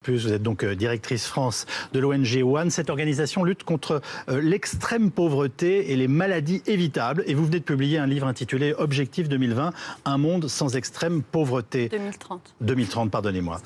Plus, vous êtes donc directrice France de l'ONG One. Cette organisation lutte contre l'extrême pauvreté et les maladies évitables. Et vous venez de publier un livre intitulé Objectif 2020, un monde sans extrême pauvreté. 2030. 2030, pardonnez-moi.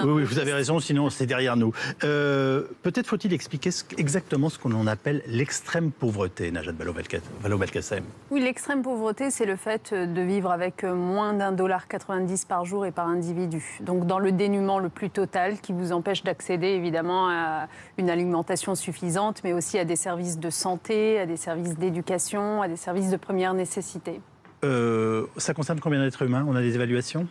Oui, vous avez raison, sinon c'est derrière nous. Peut-être faut-il expliquer exactement ce qu'on appelle l'extrême pauvreté, Najat Vallaud-Belkacem. Oui, l'extrême pauvreté, c'est le fait de vivre avec moins d'1,90 $ par jour et par individu. Donc dans le dénuement le plus total qui vous empêche d'accéder évidemment à une alimentation suffisante, mais aussi à des services de santé, à des services d'éducation, à des services de première nécessité. Ça concerne combien d'êtres humains? On a des évaluations?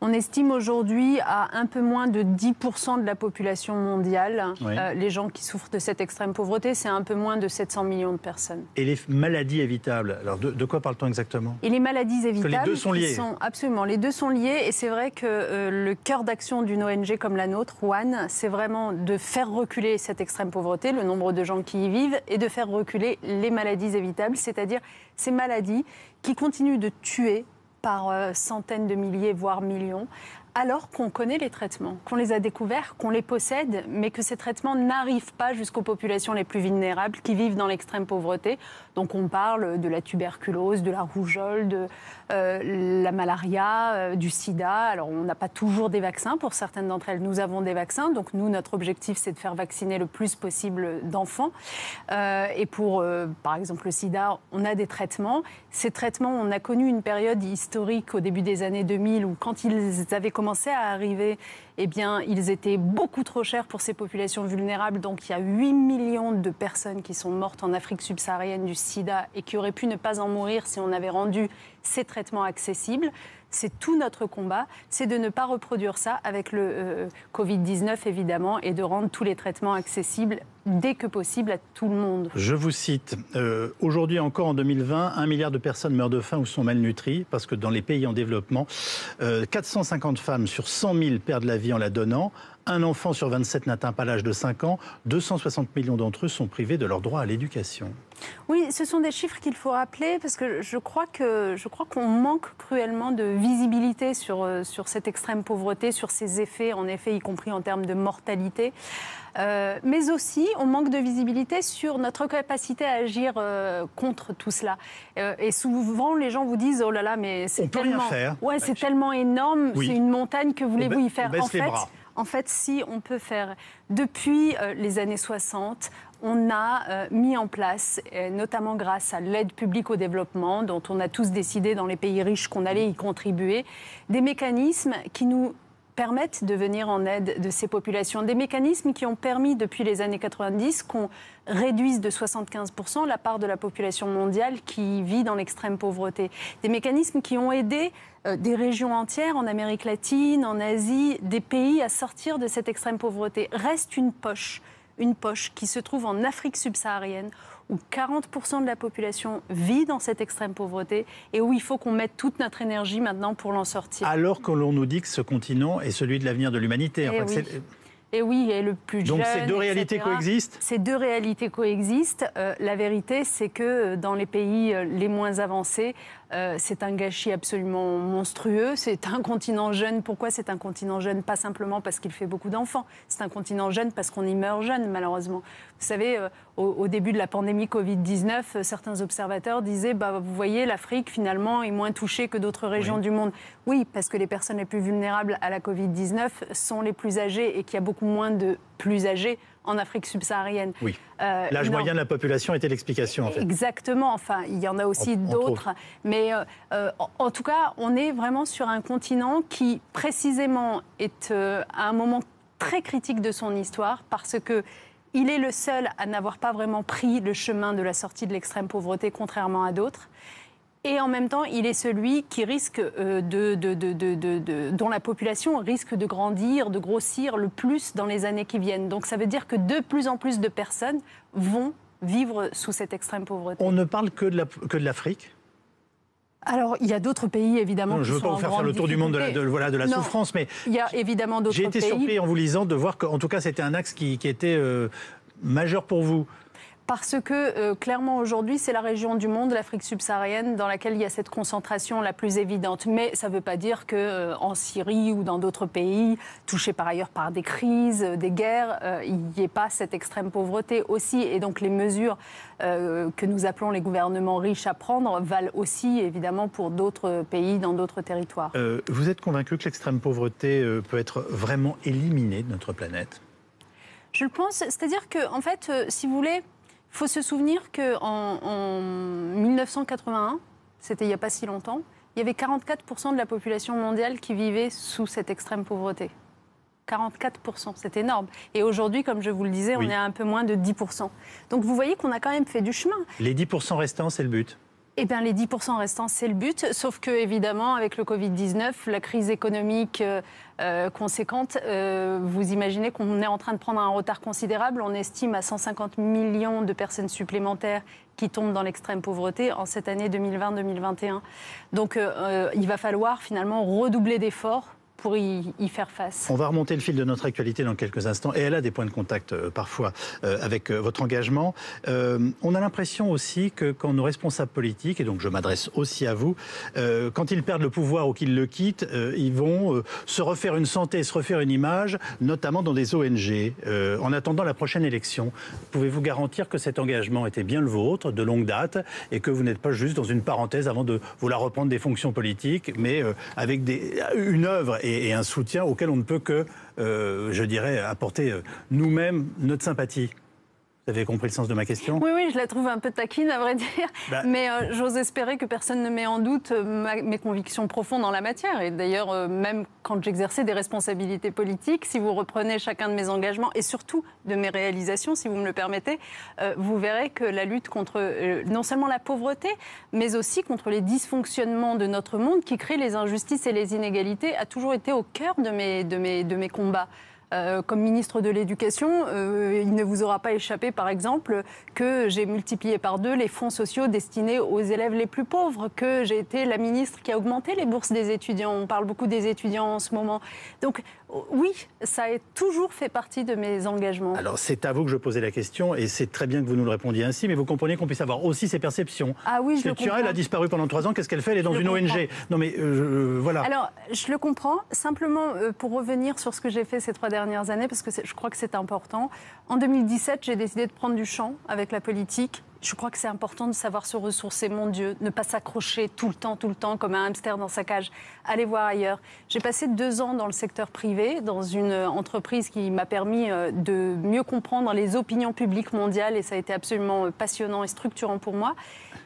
On estime aujourd'hui à un peu moins de 10% de la population mondiale, oui. Les gens qui souffrent de cette extrême pauvreté, c'est un peu moins de 700 millions de personnes. Et les maladies évitables, alors de quoi parle-t-on exactement? Et les maladies évitables, les deux sont liés. Absolument, les deux sont liés. Et c'est vrai que le cœur d'action d'une ONG comme la nôtre, One, c'est vraiment de faire reculer cette extrême pauvreté, le nombre de gens qui y vivent, et de faire reculer les maladies évitables, c'est-à-dire ces maladies qui continuent de tuer par centaines de milliers, voire millions, alors qu'on connaît les traitements, qu'on les a découverts, qu'on les possède, mais que ces traitements n'arrivent pas jusqu'aux populations les plus vulnérables qui vivent dans l'extrême pauvreté. Donc on parle de la tuberculose, de la rougeole, de la malaria, du sida. Alors on n'a pas toujours des vaccins, pour certaines d'entre elles nous avons des vaccins, donc nous notre objectif c'est de faire vacciner le plus possible d'enfants. Et pour par exemple le sida, on a des traitements. Ces traitements, on a connu une période historique au début des années 2000 où quand ils avaient commencé à arriver, eh bien, ils étaient beaucoup trop chers pour ces populations vulnérables. Donc il y a 8 millions de personnes qui sont mortes en Afrique subsaharienne du sida et qui auraient pu ne pas en mourir si on avait rendu ces traitements accessibles. C'est tout notre combat, c'est de ne pas reproduire ça avec le Covid-19 évidemment et de rendre tous les traitements accessibles dès que possible à tout le monde. Je vous cite, aujourd'hui encore en 2020, 1 milliard de personnes meurent de faim ou sont malnutries parce que dans les pays en développement, 450 femmes sur 100 000 perdent la vie en la donnant. Un enfant sur 27 n'atteint pas l'âge de 5 ans. 260 millions d'entre eux sont privés de leur droit à l'éducation. Oui, ce sont des chiffres qu'il faut rappeler parce que je crois qu'on manque cruellement de visibilité sur cette extrême pauvreté, sur ses effets, en effet, y compris en termes de mortalité. Mais aussi, on manque de visibilité sur notre capacité à agir contre tout cela. Et souvent, les gens vous disent « Oh là là, mais c'est tellement... » Ouais, c'est tellement énorme, oui. C'est une montagne, que voulez-vous y faire? En fait, si on peut faire. Depuis les années 60, on a mis en place, notamment grâce à l'aide publique au développement, dont on a tous décidé dans les pays riches qu'on allait y contribuer, des mécanismes qui nous permettent de venir en aide de ces populations. Des mécanismes qui ont permis, depuis les années 90, qu'on réduise de 75% la part de la population mondiale qui vit dans l'extrême pauvreté. Des mécanismes qui ont aidé des régions entières en Amérique latine, en Asie, des pays à sortir de cette extrême pauvreté. Reste une poche qui se trouve en Afrique subsaharienne, où 40% de la population vit dans cette extrême pauvreté et où il faut qu'on mette toute notre énergie maintenant pour l'en sortir. Alors que l'on nous dit que ce continent est celui de l'avenir de l'humanité. Et oui, et le plus jeune, donc ces deux réalités coexistent? Ces deux réalités coexistent. La vérité, c'est que dans les pays les moins avancés, c'est un gâchis absolument monstrueux. C'est un continent jeune. Pourquoi c'est un continent jeune? Pas simplement parce qu'il fait beaucoup d'enfants. C'est un continent jeune parce qu'on y meurt jeune, malheureusement. Vous savez, au début de la pandémie Covid-19, certains observateurs disaient vous voyez, l'Afrique, finalement, est moins touchée que d'autres régions du monde. Oui, parce que les personnes les plus vulnérables à la Covid-19 sont les plus âgées et qu'il y a beaucoup moins de plus âgés en Afrique subsaharienne. Oui. L'âge moyen de la population était l'explication, en fait. Exactement. Enfin, il y en a aussi d'autres. Mais en tout cas, on est vraiment sur un continent qui, précisément, est à un moment très critique de son histoire parce que il est le seul à n'avoir pas vraiment pris le chemin de la sortie de l'extrême pauvreté, contrairement à d'autres. Et en même temps, il est celui qui risque dont la population risque de grandir, de grossir le plus dans les années qui viennent. Donc ça veut dire que de plus en plus de personnes vont vivre sous cette extrême pauvreté. On ne parle que de l'Afrique ? Alors, il y a d'autres pays, évidemment, je ne veux pas vous faire le tour du monde de la souffrance, mais il y a évidemment d'autres pays. J'ai été surpris en vous lisant de voir qu'en tout cas, c'était un axe qui était majeur pour vous. Parce que clairement aujourd'hui, c'est la région du monde, l'Afrique subsaharienne, dans laquelle il y a cette concentration la plus évidente. Mais ça ne veut pas dire qu'en Syrie ou dans d'autres pays, touchés par ailleurs par des crises, des guerres, il n'y ait pas cette extrême pauvreté aussi. Et donc les mesures que nous appelons les gouvernements riches à prendre valent aussi évidemment pour d'autres pays, dans d'autres territoires. Vous êtes convaincu que l'extrême pauvreté peut être vraiment éliminée de notre planète ? Je le pense. C'est-à-dire que, en fait, si vous voulez... Il faut se souvenir qu'en 1981, c'était il n'y a pas si longtemps, il y avait 44% de la population mondiale qui vivait sous cette extrême pauvreté. 44%, c'est énorme. Et aujourd'hui, comme je vous le disais, on est à un peu moins de 10%. Donc vous voyez qu'on a quand même fait du chemin. Les 10% restants, c'est le but ? Eh bien, les 10% restants, c'est le but. Sauf que, évidemment, avec le Covid-19, la crise économique conséquente, vous imaginez qu'on est en train de prendre un retard considérable. On estime à 150 millions de personnes supplémentaires qui tombent dans l'extrême pauvreté en cette année 2020-2021. Donc, il va falloir finalement redoubler d'efforts pour y faire face. On va remonter le fil de notre actualité dans quelques instants. Et elle a des points de contact parfois avec votre engagement. On a l'impression aussi que quand nos responsables politiques, et donc je m'adresse aussi à vous, quand ils perdent le pouvoir ou qu'ils le quittent, ils vont se refaire une santé, se refaire une image, notamment dans des ONG. En attendant la prochaine élection, pouvez-vous garantir que cet engagement était bien le vôtre, de longue date, et que vous n'êtes pas juste dans une parenthèse avant de vouloir reprendre des fonctions politiques, mais avec une œuvre et un soutien auquel on ne peut que, je dirais, apporter nous-mêmes notre sympathie. Vous avez compris le sens de ma question ? Oui, je la trouve un peu taquine, à vrai dire. Mais j'ose espérer que personne ne met en doute mes convictions profondes en la matière. Et d'ailleurs, même quand j'exerçais des responsabilités politiques, si vous reprenez chacun de mes engagements et surtout de mes réalisations, si vous me le permettez, vous verrez que la lutte contre non seulement la pauvreté, mais aussi contre les dysfonctionnements de notre monde qui créent les injustices et les inégalités a toujours été au cœur de mes combats. Comme ministre de l'Éducation, il ne vous aura pas échappé, par exemple, que j'ai multiplié par 2 les fonds sociaux destinés aux élèves les plus pauvres, que j'ai été la ministre qui a augmenté les bourses des étudiants. On parle beaucoup des étudiants en ce moment. Donc, oui, ça a toujours fait partie de mes engagements. Alors, c'est à vous que je posais la question, et c'est très bien que vous nous le répondiez ainsi, mais vous comprenez qu'on puisse avoir aussi ces perceptions. Ah oui, je le comprends. Elle a disparu pendant 3 ans, qu'est-ce qu'elle fait ? Elle est dans une ONG. Non mais, voilà. Alors, je le comprends. Simplement, pour revenir sur ce que j'ai fait ces 3 dernières années, parce que je crois que c'est important. En 2017, j'ai décidé de prendre du champ avec la politique. Je crois que c'est important de savoir se ressourcer, mon Dieu, ne pas s'accrocher tout le temps, comme un hamster dans sa cage. Allez voir ailleurs. J'ai passé 2 ans dans le secteur privé, dans une entreprise qui m'a permis de mieux comprendre les opinions publiques mondiales, et ça a été absolument passionnant et structurant pour moi.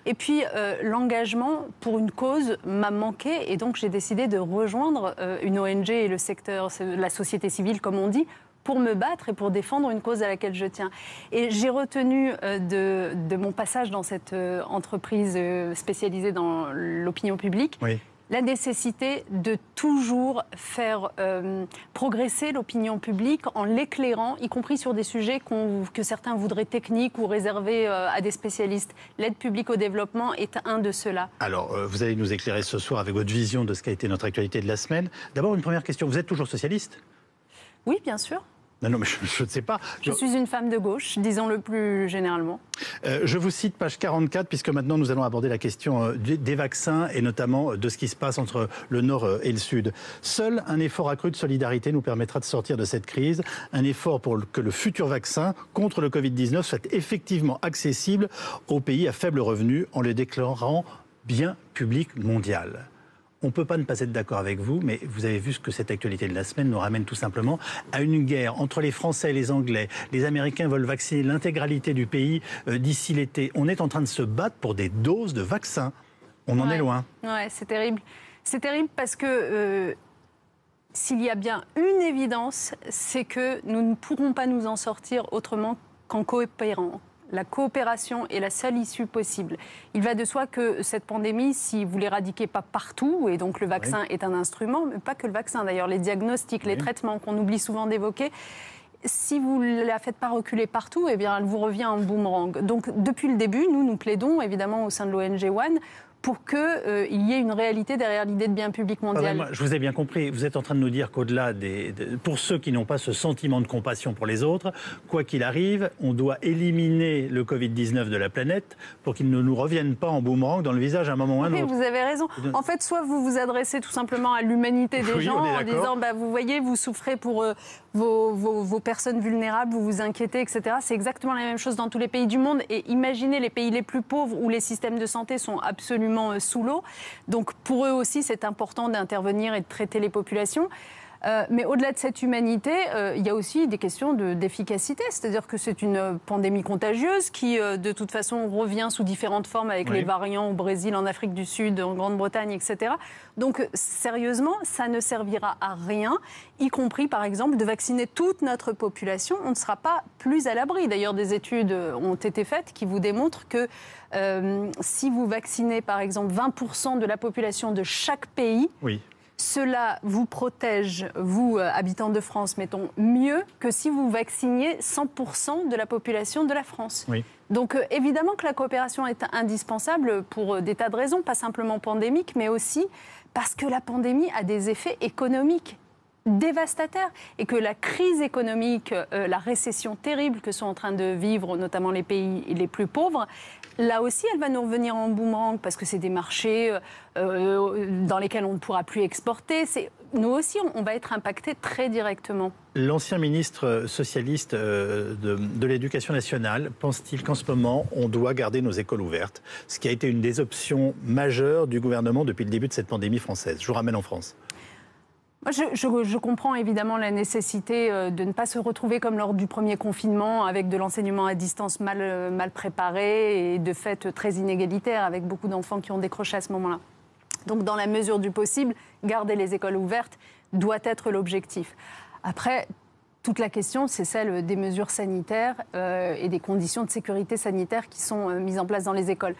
Et puis, l'engagement pour une cause m'a manqué, et donc j'ai décidé de rejoindre une ONG et le secteur, la société civile, comme on dit, pour me battre et pour défendre une cause à laquelle je tiens. Et j'ai retenu de mon passage dans cette entreprise spécialisée dans l'opinion publique, la nécessité de toujours faire progresser l'opinion publique en l'éclairant, y compris sur des sujets que certains voudraient techniques ou réservés à des spécialistes. L'aide publique au développement est un de ceux-là. Alors, vous allez nous éclairer ce soir avec votre vision de ce qu'a été notre actualité de la semaine. D'abord, une première question. Vous êtes toujours socialiste ? Oui, bien sûr. Non, mais je ne sais pas. Je suis une femme de gauche, disons-le plus généralement. Je vous cite page 44, puisque maintenant nous allons aborder la question des vaccins et notamment de ce qui se passe entre le Nord et le Sud. Seul un effort accru de solidarité nous permettra de sortir de cette crise. Un effort pour que le futur vaccin contre le Covid-19 soit effectivement accessible aux pays à faible revenu en le déclarant bien public mondial. On ne peut pas ne pas être d'accord avec vous, mais vous avez vu ce que cette actualité de la semaine nous ramène tout simplement à une guerre entre les Français et les Anglais. Les Américains veulent vacciner l'intégralité du pays d'ici l'été. On est en train de se battre pour des doses de vaccins. On en est loin. Ouais, c'est terrible. C'est terrible parce que s'il y a bien une évidence, c'est que nous ne pourrons pas nous en sortir autrement qu'en coopérant. La coopération est la seule issue possible. Il va de soi que cette pandémie, si vous ne l'éradiquez pas partout, et donc le vaccin est un instrument, mais pas que le vaccin d'ailleurs, les diagnostics, les traitements qu'on oublie souvent d'évoquer, si vous ne la faites pas reculer partout, eh bien, elle vous revient en boomerang. Donc depuis le début, nous plaidons évidemment au sein de l'ONG One pour qu'il y ait une réalité derrière l'idée de bien public mondial. Moi, je vous ai bien compris. Vous êtes en train de nous dire qu'au-delà pour ceux qui n'ont pas ce sentiment de compassion pour les autres, quoi qu'il arrive, on doit éliminer le Covid-19 de la planète pour qu'il ne nous revienne pas en boomerang dans le visage à un moment ou à un autre. Oui, vous avez raison. En fait, soit vous vous adressez tout simplement à l'humanité des gens en disant, vous voyez, vous souffrez pour vos personnes vulnérables, vous vous inquiétez, etc. C'est exactement la même chose dans tous les pays du monde. Et imaginez les pays les plus pauvres où les systèmes de santé sont absolument sous l'eau. Donc pour eux aussi, c'est important d'intervenir et de traiter les populations. Mais au-delà de cette humanité, il y a aussi des questions d'efficacité. C'est-à-dire que c'est une pandémie contagieuse qui, de toute façon, revient sous différentes formes avec les variants au Brésil, en Afrique du Sud, en Grande-Bretagne, etc. Donc, sérieusement, ça ne servira à rien, y compris, par exemple, de vacciner toute notre population. On ne sera pas plus à l'abri. D'ailleurs, des études ont été faites qui vous démontrent que si vous vaccinez, par exemple, 20% de la population de chaque pays... Cela vous protège, vous, habitants de France, mettons, mieux que si vous vacciniez 100% de la population de la France. Donc, évidemment que la coopération est indispensable pour des tas de raisons, pas simplement pandémiques, mais aussi parce que la pandémie a des effets économiques dévastateurs et que la crise économique, la récession terrible que sont en train de vivre notamment les pays les plus pauvres, là aussi elle va nous revenir en boomerang parce que c'est des marchés dans lesquels on ne pourra plus exporter. Nous aussi on va être impactés très directement. L'ancien ministre socialiste de l'Éducation nationale pense-t-il qu'en ce moment on doit garder nos écoles ouvertes, ce qui a été une des options majeures du gouvernement depuis le début de cette pandémie française? Je vous ramène en France. Moi, je comprends évidemment la nécessité de ne pas se retrouver comme lors du premier confinement avec de l'enseignement à distance mal préparé et de fait très inégalitaire avec beaucoup d'enfants qui ont décroché à ce moment-là. Donc dans la mesure du possible, garder les écoles ouvertes doit être l'objectif. Après, toute la question, c'est celle des mesures sanitaires et des conditions de sécurité sanitaire qui sont mises en place dans les écoles.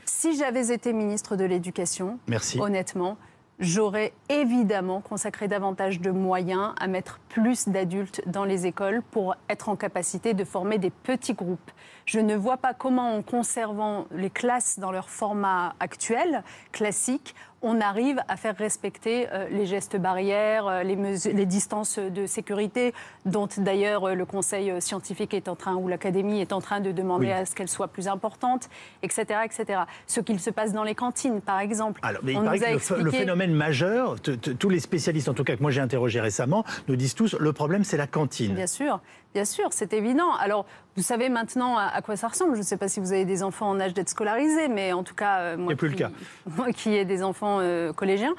Si j'avais été ministre de l'Éducation, honnêtement, j'aurais évidemment consacré davantage de moyens à mettre plus d'adultes dans les écoles pour être en capacité de former des petits groupes. Je ne vois pas comment, en conservant les classes dans leur format actuel, classique, on arrive à faire respecter les gestes barrières, les distances de sécurité, dont d'ailleurs le conseil scientifique est en train, ou l'académie est en train de demander à ce qu'elles soient plus importantes, etc., etc. Ce qu'il se passe dans les cantines, par exemple. Alors, mais il paraît que le phénomène majeur, tous les spécialistes, en tout cas que moi j'ai interrogé récemment, nous disent tous, le problème c'est la cantine. Bien sûr, c'est évident. Alors, vous savez maintenant à quoi ça ressemble. Je ne sais pas si vous avez des enfants en âge d'être scolarisés, mais en tout cas, moi qui ai des enfants collégiens,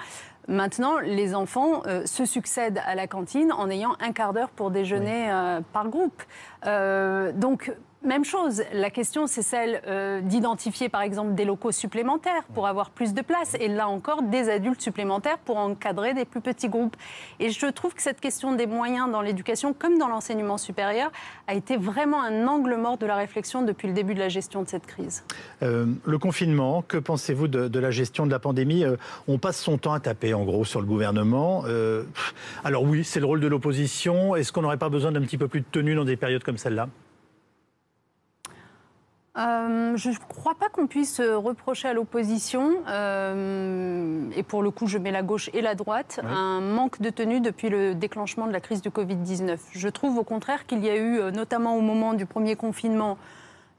maintenant, les enfants se succèdent à la cantine en ayant un quart d'heure pour déjeuner par groupe. Donc, même chose, la question c'est celle d'identifier par exemple des locaux supplémentaires pour avoir plus de place et là encore des adultes supplémentaires pour encadrer des plus petits groupes. Et je trouve que cette question des moyens dans l'éducation comme dans l'enseignement supérieur a été vraiment un angle mort de la réflexion depuis le début de la gestion de cette crise. Le confinement, que pensez-vous de la gestion de la pandémie? On passe son temps à taper en gros sur le gouvernement. Alors oui, c'est le rôle de l'opposition. Est-ce qu'on n'aurait pas besoin d'un petit peu plus de tenue dans des périodes comme celle-là? Je ne crois pas qu'on puisse reprocher à l'opposition, et pour le coup je mets la gauche et la droite, un manque de tenue depuis le déclenchement de la crise du Covid-19. Je trouve au contraire qu'il y a eu, notamment au moment du premier confinement,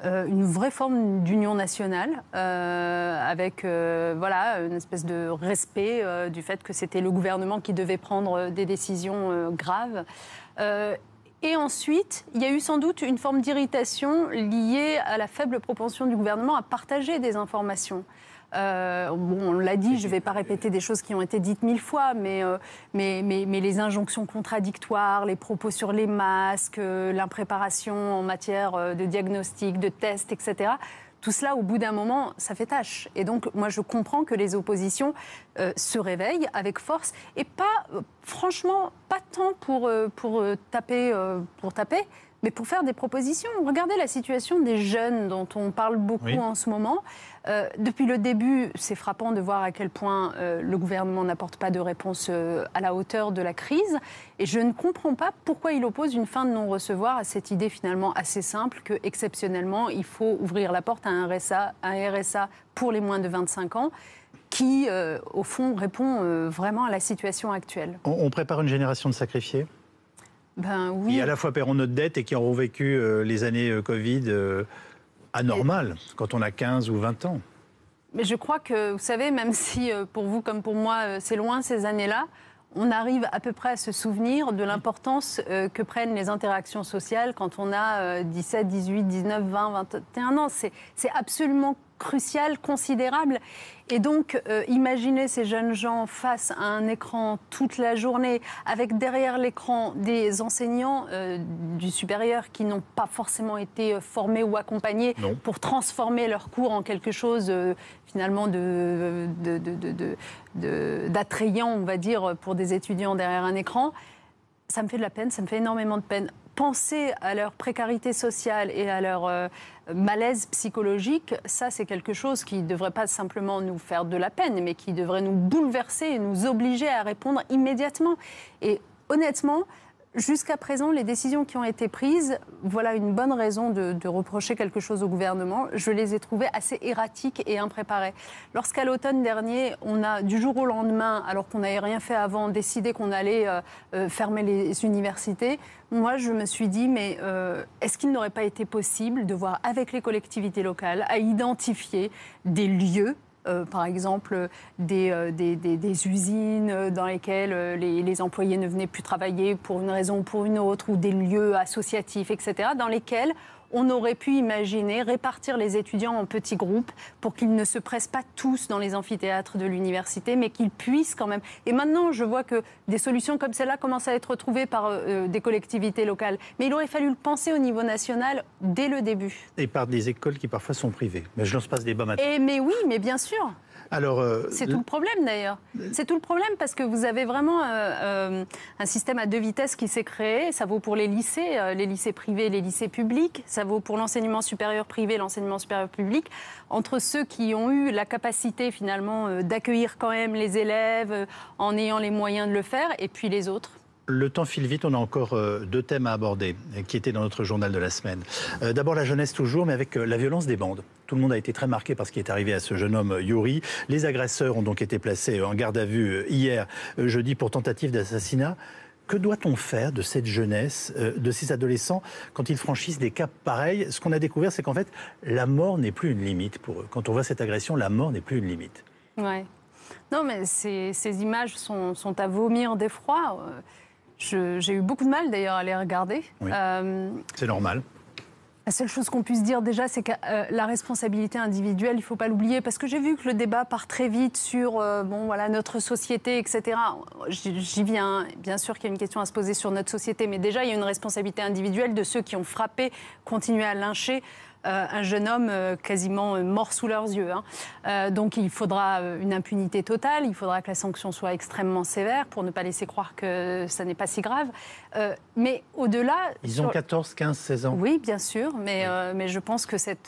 une vraie forme d'union nationale, avec une espèce de respect du fait que c'était le gouvernement qui devait prendre des décisions graves. Et ensuite, il y a eu sans doute une forme d'irritation liée à la faible propension du gouvernement à partager des informations. On l'a dit, je ne vais pas répéter des choses qui ont été dites 1000 fois, mais les injonctions contradictoires, les propos sur les masques, l'impréparation en matière de diagnostic, de tests, etc., tout cela, au bout d'un moment, ça fait tâche. Et donc, moi, je comprends que les oppositions se réveillent avec force, et franchement, pas tant pour taper, mais pour faire des propositions. Regardez la situation des jeunes dont on parle beaucoup en ce moment. Depuis le début, c'est frappant de voir à quel point le gouvernement n'apporte pas de réponse à la hauteur de la crise. Et je ne comprends pas pourquoi il oppose une fin de non-recevoir à cette idée finalement assez simple que, exceptionnellement, il faut ouvrir la porte à un RSA pour les moins de 25 ans qui, au fond, répond vraiment à la situation actuelle. On prépare une génération de sacrifiés ? Ben oui. Qui à la fois paieront notre dette et qui auront vécu les années Covid anormales, quand on a 15 ou 20 ans. Mais je crois que, vous savez, même si pour vous comme pour moi, c'est loin ces années-là, on arrive à peu près à se souvenir de l'importance que prennent les interactions sociales quand on a 17, 18, 19, 20, 21 ans. C'est absolument crucial, considérable. Et donc, imaginez ces jeunes gens face à un écran toute la journée, avec derrière l'écran des enseignants du supérieur qui n'ont pas forcément été formés ou accompagnés pour transformer leur cours en quelque chose finalement d'attrayant, on va dire, pour des étudiants derrière un écran. Ça me fait de la peine, ça me fait énormément de peine. Penser à leur précarité sociale et à leur malaise psychologique, ça c'est quelque chose qui ne devrait pas simplement nous faire de la peine, mais qui devrait nous bouleverser et nous obliger à répondre immédiatement. Et honnêtement, jusqu'à présent, les décisions qui ont été prises, voilà une bonne raison de reprocher quelque chose au gouvernement. Je les ai trouvées assez erratiques et impréparées. Lorsqu'à l'automne dernier, on a du jour au lendemain, alors qu'on n'avait rien fait avant, décidé qu'on allait fermer les universités, moi je me suis dit, mais est-ce qu'il n'aurait pas été possible de voir avec les collectivités locales à identifier des lieux, par exemple des usines dans lesquelles les employés ne venaient plus travailler pour une raison ou pour une autre, ou des lieux associatifs, etc., dans lesquels on aurait pu imaginer répartir les étudiants en petits groupes pour qu'ils ne se pressent pas tous dans les amphithéâtres de l'université, mais qu'ils puissent quand même. Et maintenant, je vois que des solutions comme celle-là commencent à être trouvées par des collectivités locales. Mais il aurait fallu le penser au niveau national dès le début. Et par des écoles qui parfois sont privées. Mais je lance pas ce débat maintenant. Mais oui, mais bien sûr. Alors, c'est tout le problème d'ailleurs. C'est tout le problème parce que vous avez vraiment un système à deux vitesses qui s'est créé. Ça vaut pour les lycées privés et les lycées publics. Ça vaut pour l'enseignement supérieur privé et l'enseignement supérieur public. Entre ceux qui ont eu la capacité finalement d'accueillir quand même les élèves en ayant les moyens de le faire, et puis les autres. Le temps file vite, on a encore deux thèmes à aborder qui étaient dans notre journal de la semaine. D'abord la jeunesse toujours, mais avec la violence des bandes. Tout le monde a été très marqué par ce qui est arrivé à ce jeune homme Yuri. Les agresseurs ont donc été placés en garde à vue hier, jeudi, pour tentative d'assassinat. Que doit-on faire de cette jeunesse, de ces adolescents, quand ils franchissent des caps pareils ? Ce qu'on a découvert, c'est qu'en fait, la mort n'est plus une limite pour eux. Quand on voit cette agression, la mort n'est plus une limite. Ouais. Non, mais ces images sont à vomir d'effroi. J'ai eu beaucoup de mal d'ailleurs à les regarder. Oui. C'est normal. La seule chose qu'on puisse dire déjà, c'est que la responsabilité individuelle, il ne faut pas l'oublier, parce que j'ai vu que le débat part très vite sur notre société, etc. J'y viens, bien sûr qu'il y a une question à se poser sur notre société, mais déjà il y a une responsabilité individuelle de ceux qui ont frappé, continué à lyncher un jeune homme quasiment mort sous leurs yeux. Donc il faudra une impunité totale, il faudra que la sanction soit extrêmement sévère pour ne pas laisser croire que ça n'est pas si grave. Mais au-delà... Ils ont 14, 15, 16 ans. Oui, bien sûr, mais je pense que c'est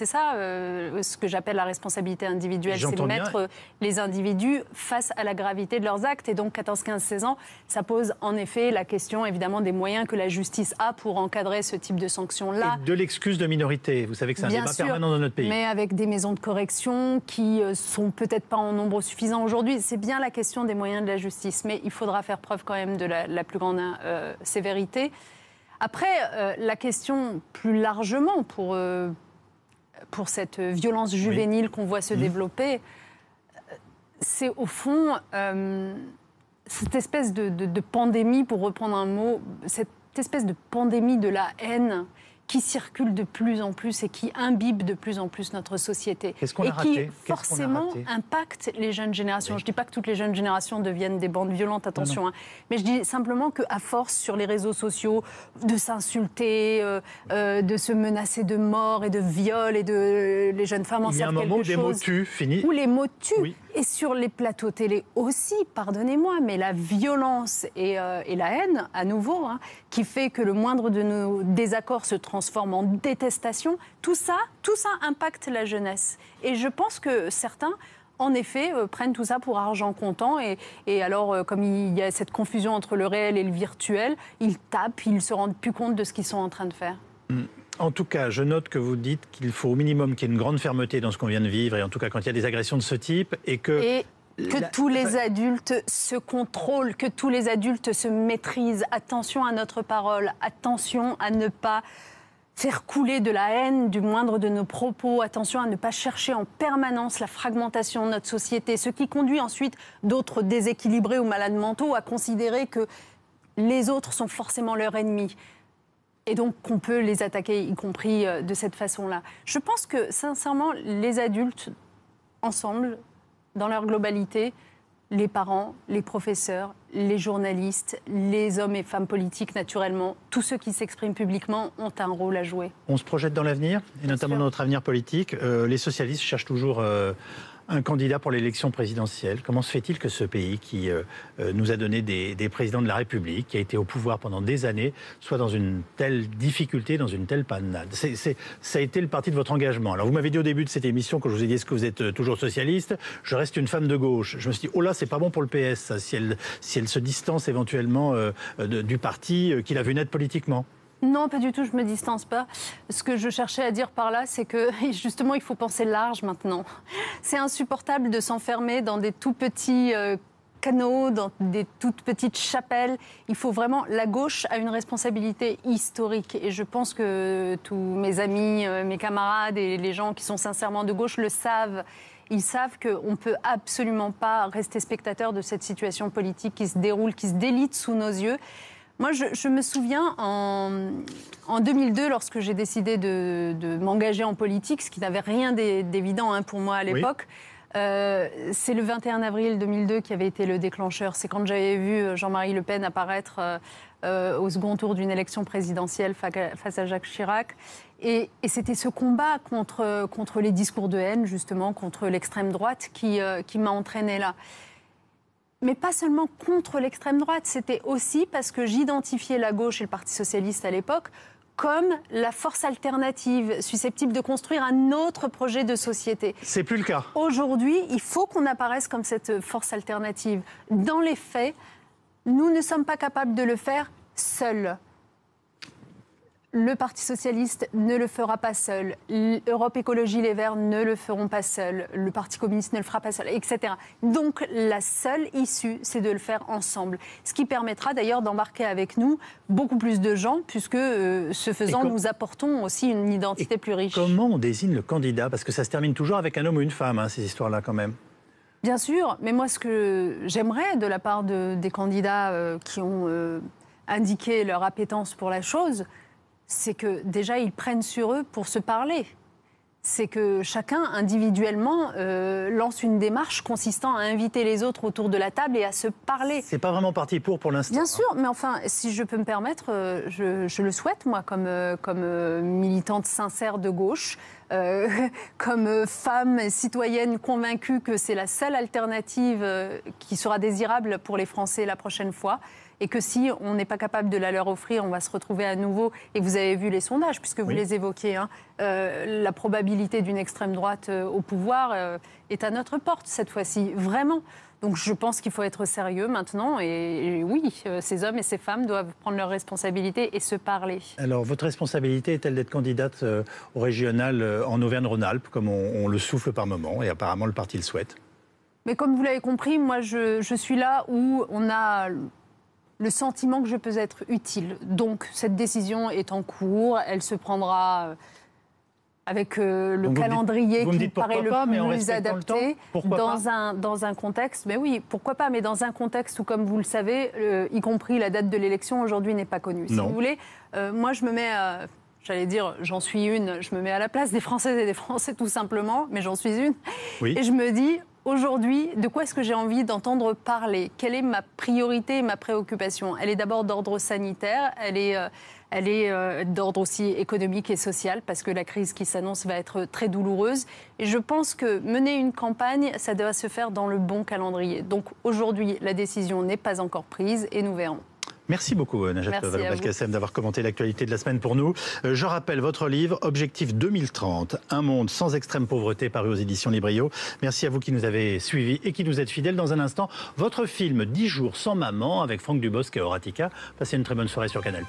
ça ce que j'appelle la responsabilité individuelle, c'est de mettre les individus face à la gravité de leurs actes. Et donc 14, 15, 16 ans, ça pose en effet la question évidemment des moyens que la justice a pour encadrer ce type de sanctions-là. Et de l'excuse de minorité. Vous savez que c'est un débat permanent dans notre pays. Mais avec des maisons de correction qui sont peut-être pas en nombre suffisant aujourd'hui. C'est bien la question des moyens de la justice. Mais il faudra faire preuve quand même de la plus grande sévérité. Après, la question plus largement pour cette violence juvénile qu'on voit se développer, c'est au fond cette espèce de pandémie, pour reprendre un mot, cette espèce de pandémie de la haine qui circule de plus en plus et qui imbibe de plus en plus notre société. Et qui forcément impacte les jeunes générations. Oui. Je ne dis pas que toutes les jeunes générations deviennent des bandes violentes, attention. Non. Mais je dis simplement qu'à force, sur les réseaux sociaux, de s'insulter, de se menacer de mort et de viol, et les jeunes femmes en savent quelque chose. Il y a un moment où des mots tuent, fini. Où les mots tuent. Oui. Et sur les plateaux télé aussi, pardonnez-moi, mais la violence et la haine, à nouveau, hein, qui fait que le moindre de nos désaccords se transforme en détestation, tout ça impacte la jeunesse. Et je pense que certains, en effet, prennent tout ça pour argent comptant. Et alors, comme il y a cette confusion entre le réel et le virtuel, ils tapent, ils ne se rendent plus compte de ce qu'ils sont en train de faire. En tout cas, je note que vous dites qu'il faut au minimum qu'il y ait une grande fermeté dans ce qu'on vient de vivre, et en tout cas quand il y a des agressions de ce type, et que tous les adultes se contrôlent, que tous les adultes se maîtrisent. Attention à notre parole, attention à ne pas faire couler de la haine du moindre de nos propos, attention à ne pas chercher en permanence la fragmentation de notre société, ce qui conduit ensuite d'autres déséquilibrés ou malades mentaux à considérer que les autres sont forcément leurs ennemis. Et donc qu'on peut les attaquer, y compris de cette façon-là. Je pense que, sincèrement, les adultes, ensemble, dans leur globalité, les parents, les professeurs, les journalistes, les hommes et femmes politiques, naturellement, tous ceux qui s'expriment publiquement ont un rôle à jouer. On se projette dans l'avenir, et notamment dans notre avenir politique. Les socialistes cherchent toujours un candidat pour l'élection présidentielle. Comment se fait-il que ce pays qui nous a donné des présidents de la République, qui a été au pouvoir pendant des années, soit dans une telle difficulté, dans une telle panade? Ça a été le parti de votre engagement. Alors vous m'avez dit au début de cette émission, quand je vous ai dit est-ce que vous êtes toujours socialiste, je reste une femme de gauche. Je me suis dit, oh là, c'est pas bon pour le PS, ça, si elle se distance éventuellement du parti qu'il a vu naître politiquement. Non, pas du tout, je ne me distance pas. Ce que je cherchais à dire par là, c'est que justement, il faut penser large maintenant. C'est insupportable de s'enfermer dans des tout petits canaux, dans des toutes petites chapelles. Il faut vraiment... La gauche a une responsabilité historique. Et je pense que tous mes amis, mes camarades et les gens qui sont sincèrement de gauche le savent. Ils savent qu'on ne peut absolument pas rester spectateur de cette situation politique qui se déroule, qui se délite sous nos yeux. Moi, je me souviens, en 2002, lorsque j'ai décidé de m'engager en politique, ce qui n'avait rien d'évident pour moi à l'époque, c'est le 21 avril 2002 qui avait été le déclencheur. C'est quand j'avais vu Jean-Marie Le Pen apparaître au second tour d'une élection présidentielle face à Jacques Chirac. Et c'était ce combat contre les discours de haine, justement, contre l'extrême droite, qui m'a entraînée là. Mais pas seulement contre l'extrême droite, c'était aussi parce que j'identifiais la gauche et le Parti socialiste à l'époque comme la force alternative susceptible de construire un autre projet de société. C'est plus le cas. Aujourd'hui, il faut qu'on apparaisse comme cette force alternative. Dans les faits, nous ne sommes pas capables de le faire seuls. Le Parti socialiste ne le fera pas seul. Europe Écologie Les Verts ne le feront pas seul. Le Parti communiste ne le fera pas seul, etc. Donc la seule issue, c'est de le faire ensemble. Ce qui permettra d'ailleurs d'embarquer avec nous beaucoup plus de gens, puisque ce faisant, nous apportons aussi une identité plus riche. Comment on désigne le candidat? Parce que ça se termine toujours avec un homme ou une femme, ces histoires-là quand même. Bien sûr, mais moi ce que j'aimerais de la part des candidats qui ont indiqué leur appétence pour la chose, c'est que déjà ils prennent sur eux pour se parler. C'est que chacun individuellement lance une démarche consistant à inviter les autres autour de la table et à se parler. C'est pas vraiment parti pour l'instant. Bien sûr, mais enfin, si je peux me permettre, je le souhaite moi comme militante sincère de gauche, comme femme citoyenne convaincue que c'est la seule alternative qui sera désirable pour les Français la prochaine fois. Et que si on n'est pas capable de la leur offrir, on va se retrouver à nouveau. Et vous avez vu les sondages, puisque vous les évoquez. La probabilité d'une extrême droite au pouvoir est à notre porte cette fois-ci, vraiment. Donc je pense qu'il faut être sérieux maintenant. Et oui, ces hommes et ces femmes doivent prendre leurs responsabilités et se parler. Alors votre responsabilité est-elle d'être candidate au régional en Auvergne-Rhône-Alpes, comme on le souffle par moment, et apparemment le parti le souhaite? Mais comme vous l'avez compris, moi je suis là où on a le sentiment que je peux être utile. Donc, cette décision est en cours. Elle se prendra avec le calendrier qui me paraît le plus adapté dans un contexte. Mais oui, pourquoi pas? Mais dans un contexte où, comme vous le savez, y compris la date de l'élection aujourd'hui n'est pas connue. Si vous voulez, moi je me mets, j'allais dire, j'en suis une, je me mets à la place des Françaises et des Français tout simplement, mais j'en suis une. Oui. Et je me dis, aujourd'hui, de quoi est-ce que j'ai envie d'entendre parler? Quelle est ma priorité et ma préoccupation? Elle est d'abord d'ordre sanitaire, elle est d'ordre aussi économique et social, parce que la crise qui s'annonce va être très douloureuse. Et je pense que mener une campagne, ça doit se faire dans le bon calendrier. Donc aujourd'hui, la décision n'est pas encore prise et nous verrons. Merci beaucoup, Najat Vallaud-Belkacem, d'avoir commenté l'actualité de la semaine pour nous. Je rappelle votre livre, Objectif 2030, un monde sans extrême pauvreté, paru aux éditions Librio. Merci à vous qui nous avez suivis et qui nous êtes fidèles. Dans un instant, votre film 10 jours sans maman avec Franck Dubosc et Horatica. Passez une très bonne soirée sur Canal+.